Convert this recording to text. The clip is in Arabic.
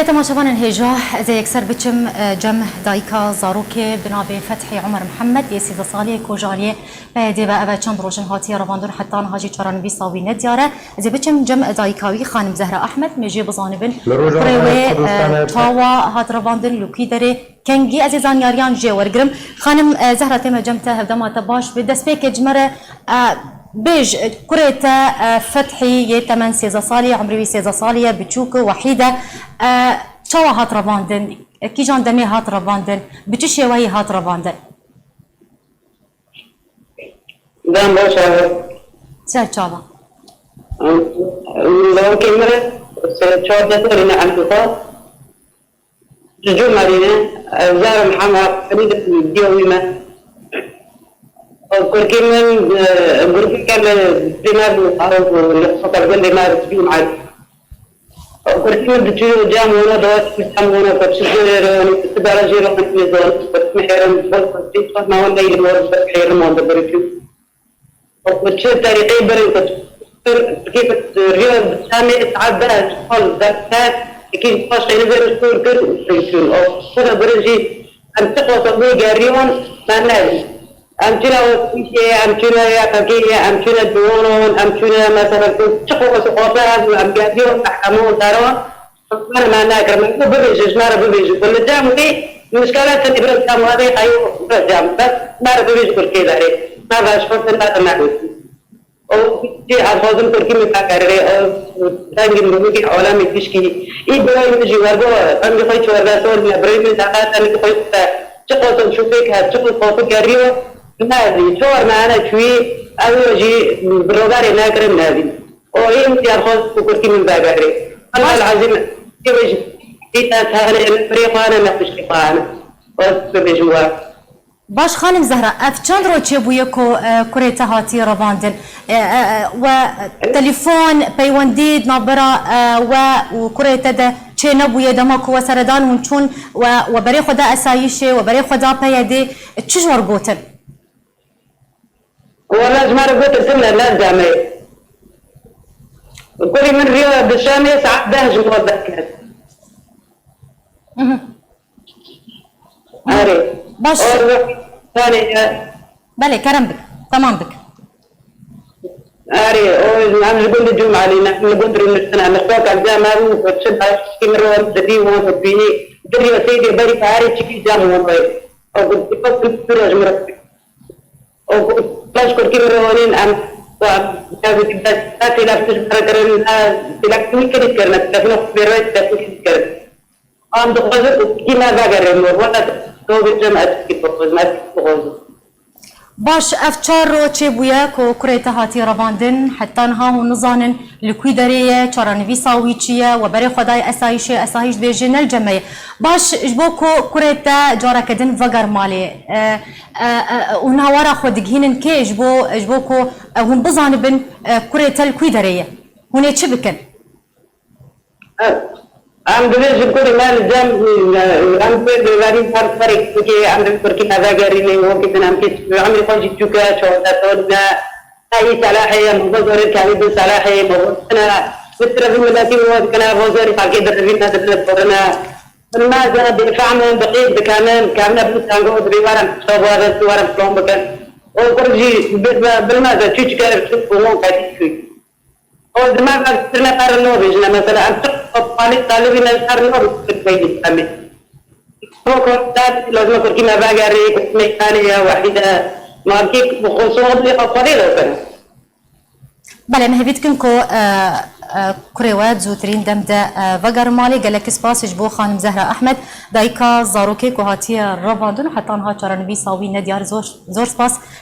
بله تماشاوان هجا زي يكسر بچم جم دايكا زاروكي بنابي فتحي عمر محمد يسيد صالي كوجالي بعدي بقى چند روشن هاتي رواندون حتى هاجي چران بي صاوي ندياره زي بچم جم دايكاوي خانم زهره احمد مجي بزانبن بريوي تاوا هات رواندن لوكي دري كنجي عزيزان ياريان جي ورگرم خانم زهره تم جمته هدما تباش بدس بيك جمره بيج كريتا فتحي يتمن سيزا صالية عمري سيزا صالية بتشوك وحيدة شوا هات رواندن كي جان دمي هات رواندن بتشي وهي هات رواندن دام باشا سال شوا لو كمرة شوا جاتورنا عن بطاط جوج مارينا زار محمد فريد الديويمة كل من جروب كان دماغ عارف خطر قال لي ما تبي معي كل من بتجي جام ولا دوت يسمونه بتشجر تبارجي روح نزول بس محرم بس بس ما هو اللي مور بس حير ما دبرتي وبتشوف طريقي بري كيف الرياض سامي تعبها خل ذات كيف باش ينزل السور كل او كذا برجي أن تقوى تطبيق الريون ما نادي أمثلة وسيلة أمثلة يا كيكية أمثلة دورون أمثلة مثلا تشقوا سقوطات أمجاديون تحكمون دارون أنا ما ناكر من ببيج ما ببيج كل جام لي مشكلات اللي برد جام هذه أيوة برد جام بس ما ببيج كل كذا ما باش فرصة لا تماعون أو في أفضل تركي متكرر أو تاني من عالم التشكيل إبراهيم تجي ورقة أنا خايف ورقة صور إبراهيم تاعنا أنا خايف تشقوا تشوفك هتشقوا فوق كاريو نادي شور معنا شوي أول شيء بالرجال ناكر النادي وهي متيار خاص تكركي من باقري الله العظيم كيفش إذا سهل الفريق أنا ما فيش كفانا وبيجوا باش خانم زهرة أفشان روتشي بويكو كريتا هاتي رواندن وتليفون بيونديد نابرا وكريتا ده چه نبويه دماكو وسردان ونشون وبري خدا أسايشي وبري خدا بيدي چش ورقوتن والله ما رقوت السنة لا زعمي كل من رياض بالشامي ساعات دهج موظف أري باش ثاني بلي كرم بك تمام بك أري أنا نقول الجمعة لنا نقول السنة نخوك الجامعة وتشد كاميرون تبي وتبيني دري سيدي بري فاري تشكي جامعة أو قلت بس كل مرتب أو بشكر كاميرونين أم تاتي لا تجبر كرن تلاك ممكن كرنا تفنو بيروت تفنو كرن أم دخل كنا بعرف ولا تو بالجامعة كيف ما تفوز باش افچار رو چه بویا کو كريتا هاتي رواندن حتى نها ونظانن لكوي دريه چارانوي ساويچيه وبري خداي اسايشه اسايش بيجن الجمعيه باش جبوكو كريتا جارا كدن وگر مالي ونهارا خدگهين كي جبوكو هم بزانبن كريتا لكوي دريه هوني چه بكن أم بيجي كل ما الجام أم بيجي فرق كي أم بيجي هذا جاريني هو كده أم كده أم يخرج تجوكا شو تقولنا أي صلاحية مبادرة كامل صلاحية مبادرة بترى في مداتي هو كنا مبادرة فاكيد دربينا دربنا ما زاد بالفعل بقيت بكمان كامل بنتانجو دريوارم صوارم صوارم كلام بكن وكرجي بالماذا تجوكا تشوفون كذي أو دماغ أكثرنا قارنوا بيجنا مثلا أنت طالبين القارنوا بالبيت أمي هو كذا لازم كل ما بعرف مكانية واحدة ما كيك بخصوص اللي قصدي كنا بله مهبتكم كو كريوات زوترين دمدا وگر مالي قالك سباس بو خانم زهره احمد دايكا زاروكي كو هاتي رواندن حتى انها چرانوي ساوي نديار زور سباس